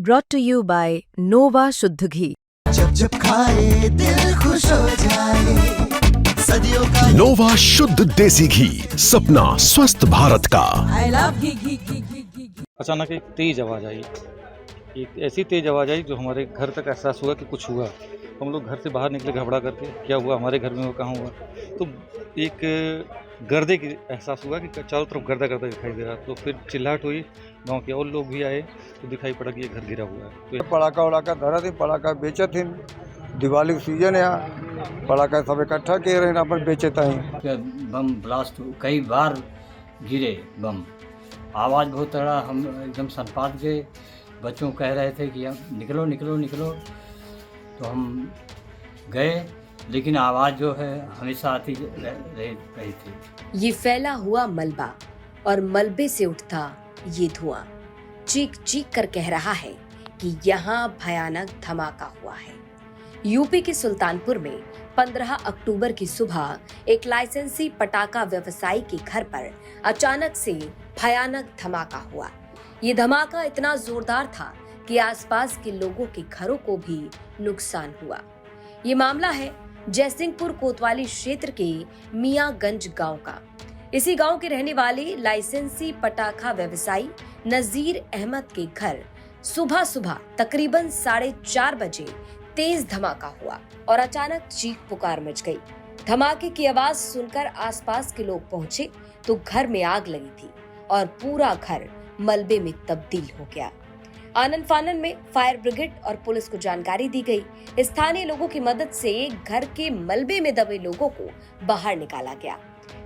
brought to you by Nova शुद्ध घी। जब जब खाए दिल खुश हो जाए, सदियों का नोवा शुद्ध देसी घी, सपना स्वस्थ भारत का। I love घी। अचानक एक तेज आवाज़ आई, एक ऐसी तेज आवाज़ आई जो हमारे घर तक एहसास हुआ कि कुछ हुआ। हम लोग घर से बाहर निकले घबरा करके, क्या हुआ हमारे घर में, वो कहाँ हुआ। तो एक गर्दे की एहसास हुआ कि चारों तरफ गर्दा गर्दा दिखाई दे रहा। तो फिर चिल्लाहट हुई, गांव के और लोग भी आए तो दिखाई पड़ा कि ये घर गिरा हुआ है। तो पड़ाका वड़ाका धरा थी, पड़ाका बेचे थे। दिवाली सीजन है, यहाँ पड़ाका सब इकट्ठा किए रहे यहाँ पर बेचे थे। बम ब्लास्ट कई बार गिरे बम, आवाज़ बहुत तड़ा, हम एकदम सनपात गए। बच्चों कह रहे थे कि निकलो निकलो निकलो, तो हम गए, लेकिन आवाज़ जो है हमेशा आती रही थी। ये फैला हुआ मलबा और मलबे से उठता ये धुआं चीख चीख कर कह रहा है कि यहाँ भयानक धमाका हुआ है। यूपी के सुल्तानपुर में 15 अक्टूबर की सुबह एक लाइसेंसी पटाखा व्यवसायी के घर पर अचानक से भयानक धमाका हुआ। ये धमाका इतना जोरदार था कि आसपास के लोगों के घरों को भी नुकसान हुआ। ये मामला है जयसिंहपुर कोतवाली क्षेत्र के मियाँगंज गांव का। इसी गांव के रहने वाले लाइसेंसी पटाखा व्यवसायी नजीर अहमद के घर सुबह सुबह तकरीबन 4:30 बजे तेज धमाका हुआ और अचानक चीख पुकार मच गई। धमाके की आवाज सुनकर आसपास के लोग पहुंचे तो घर में आग लगी थी और पूरा घर मलबे में तब्दील हो गया। आनन फानन में फायर ब्रिगेड और पुलिस को जानकारी दी गई। स्थानीय लोगों की मदद से घर के मलबे में दबे लोगों को बाहर निकाला गया।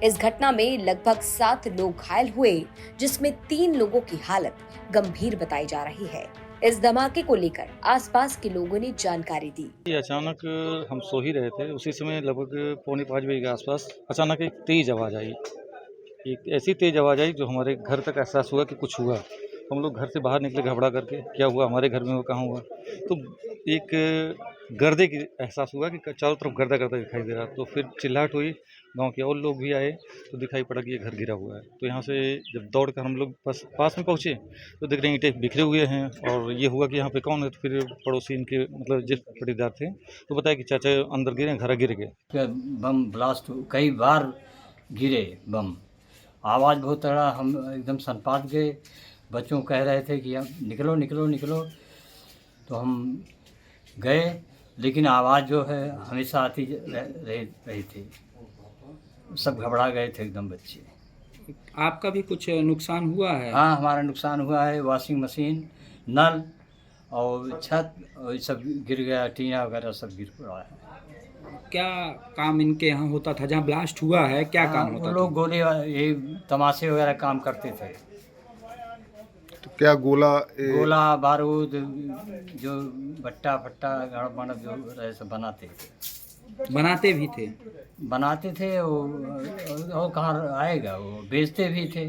इस घटना में लगभग 7 लोग घायल हुए, जिसमें 3 लोगों की हालत गंभीर बताई जा रही है। इस धमाके को लेकर आसपास के लोगों ने जानकारी दी। अचानक हम सो ही रहे थे, उसी समय लगभग 4:45 बजे के आसपास अचानक एक तेज आवाज़ आई, एक ऐसी तेज आवाज़ आई जो हमारे घर तक एहसास हुआ कि कुछ हुआ। हम लोग घर से बाहर निकले घबरा करके, क्या हुआ हमारे घर में, वो कहाँ हुआ। तो एक गर्दे की एहसास हुआ कि चारों तरफ गर्दा गर्दा दिखाई दे रहा। तो फिर चिल्लाहट हुई, गांव के और लोग भी आए तो दिखाई पड़ा कि ये घर गिरा हुआ है। तो यहाँ से जब दौड़ कर हम लोग पास में पहुँचे तो देख रहे हैं ईंटें बिखरे हुए हैं। और ये हुआ कि यहाँ पे कौन है, तो फिर पड़ोसी इनके मतलब जिस पटीदार थे तो बताया कि चाचा अंदर गिरे, घर गिर गए। बम ब्लास्ट कई बार गिरे बम, आवाज़ बहुत तड़ा, हम एकदम सनपात गए। बच्चों कह रहे थे कि निकलो निकलो निकलो, तो हम गए, लेकिन आवाज़ जो है हमेशा आती रही थी। सब घबरा गए थे एकदम बच्चे। आपका भी कुछ नुकसान हुआ है? हाँ, हमारा नुकसान हुआ है। वॉशिंग मशीन, नल और छत और सब गिर गया, टीना वगैरह सब गिर पड़ा है। क्या काम इनके यहाँ होता था जहाँ ब्लास्ट हुआ है? क्या काम होता था? लोग गोले ये तमाशे वगैरह काम करते थे। तो क्या गोला बारूद, जो भट्टा फट्टा गड़बड़ जो रहे सब बनाते थे और कहाँ आएगा, वो बेचते भी थे।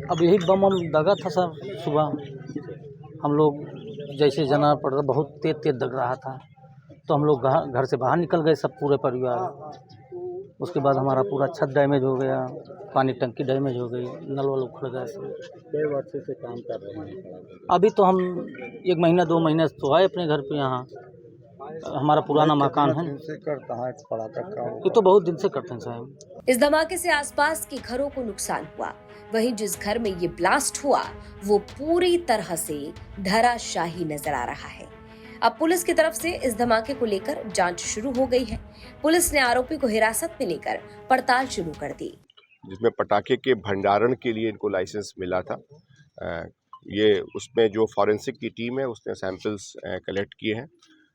अब यही बम दगा था सर। सुबह हम लोग जैसे जाना पड़ रहा, बहुत तेज दग रहा था, तो हम लोग घर से बाहर निकल गए सब पूरे परिवार। उसके बाद हमारा पूरा छत डैमेज हो गया, पानी टंकी डैमेज हो गई, नल वल उखड़ गए सब। कई वर्षों से काम कर रहे हैं? अभी तो हम 1 महीना 2 महीने तो आए अपने घर पे। यहाँ हमारा पुराना मकान है। ये तो बहुत दिन से करते हैं साहब। इस धमाके से आसपास के घरों को नुकसान हुआ। वहीं जिस घर में ये ब्लास्ट हुआ वो पूरी तरह से धराशाही नजर आ रहा है। अब पुलिस की तरफ से इस धमाके को लेकर जांच शुरू हो गई है। पुलिस ने आरोपी को हिरासत में लेकर पड़ताल शुरू कर दी। जिसमें पटाखे के भंडारण के लिए इनको लाइसेंस मिला था। ये उसमें जो फॉरेंसिक की टीम है उसने सैंपल्स कलेक्ट किए हैं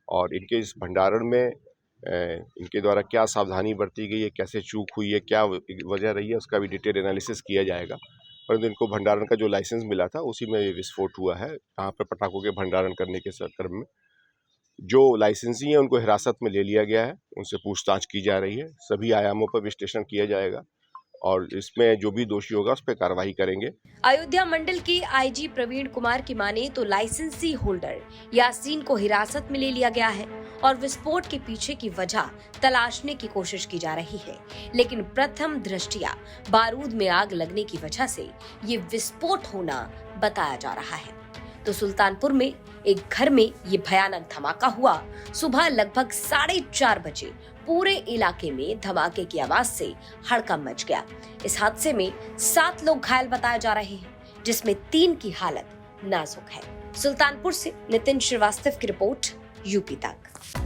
और इनके इस भंडारण में इनके द्वारा क्या सावधानी बरती गई है, कैसे चूक हुई है, क्या वजह रही है, उसका भी डिटेल एनालिसिस किया जाएगा। परंतु इनको भंडारण का जो लाइसेंस मिला था उसी में ये विस्फोट हुआ है। यहाँ पर पटाखों के भंडारण करने के क्रम में जो लाइसेंसी हैं उनको हिरासत में ले लिया गया है, उनसे पूछताछ की जा रही है। सभी आयामों पर विश्लेषण किया जाएगा और इसमें जो भी दोषी होगा उस पर कार्रवाई करेंगे। अयोध्या मंडल के आईजी प्रवीण कुमार की माने तो लाइसेंसी होल्डर यासीन को हिरासत में ले लिया गया है और विस्फोट के पीछे की वजह तलाशने की कोशिश की जा रही है। लेकिन प्रथम दृष्टया बारूद में आग लगने की वजह से ये विस्फोट होना बताया जा रहा है। तो सुल्तानपुर में एक घर में ये भयानक धमाका हुआ। सुबह लगभग 4:30 बजे पूरे इलाके में धमाके की आवाज से हड़कंप मच गया। इस हादसे में 7 लोग घायल बताए जा रहे हैं, जिसमें 3 की हालत नाजुक है। सुल्तानपुर से नितिन श्रीवास्तव की रिपोर्ट, यूपी तक।